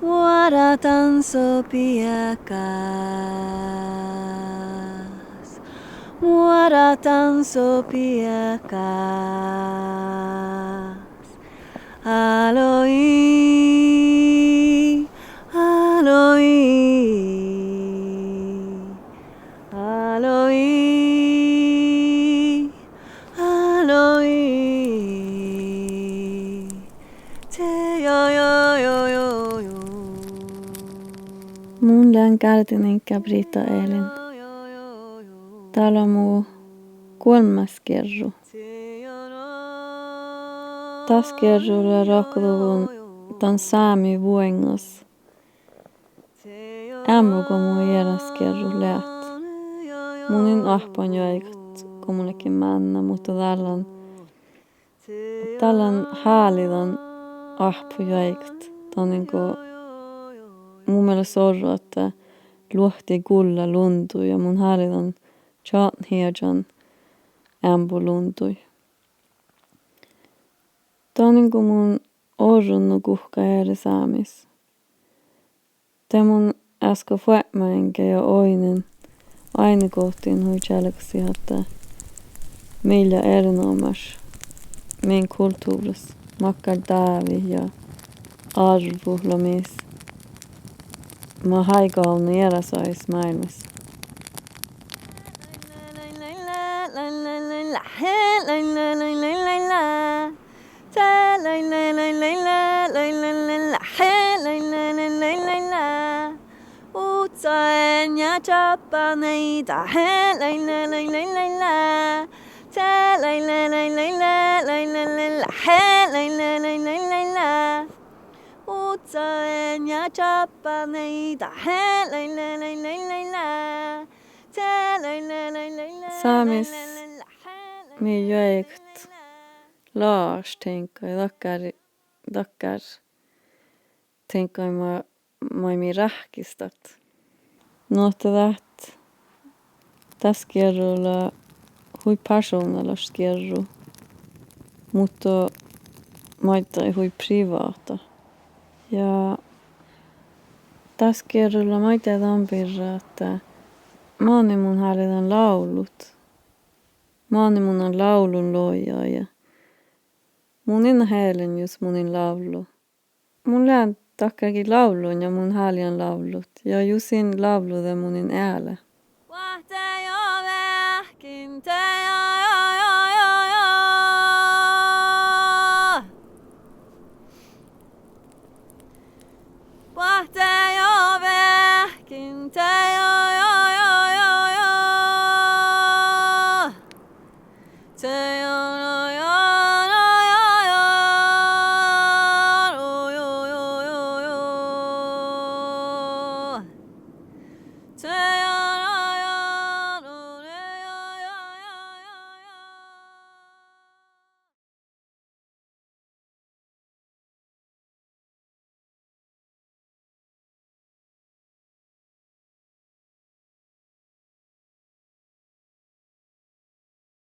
Vuodatan sopiakas. Vuodatan sopiakas. Aloi, aloi, aloi, aloi. Te yo yo yo yo yo. Mun läänkärtinen Brita Elin. Täällä on muu kolmas kerru. Tas kerrulla rohkuduvun ton Sami vuengos. Ämmuko muu järäs kerru läht. Munin ahpon joikat kumullekin manna, mutta tällän haalidon ahpu joikat. Ton niinku mun mielestä sorru, että luohti kulla luntui ja mun haalidon tjaan hiejan ämpu luntui. Tämä on niinku mun orrunnu kuhka eri saamis. Tämä mun äsken fuämäenkä ja oinen aina kohtiin hui tjälkäsi, että meillä erinomas meidän kulttuuris makkar däävi ja arvuhlamis. Mä haikaun eräsais maailmassa. Utsaen ja chappaneita, he la la la la la la. Ta la la la la la la la la la, he la la la la la la. Utsaen ja chappaneita, he la la la la la la. Ta la la la la la. Saamis mi joikt laas tänkai dakkar tänkai mä mi rähkistat. Något att tässä kerrolla hui personalla skerru, mutta maita hui privata. Ja tässä kerrolla maita tampirra, että maani mun hallitan laulut. Maani mun on laulun loija ja munin häälin just munin laulu. Mun lään takkakin laulun ja mun häljan laulut. Ja jusin laulude munin ääle. Say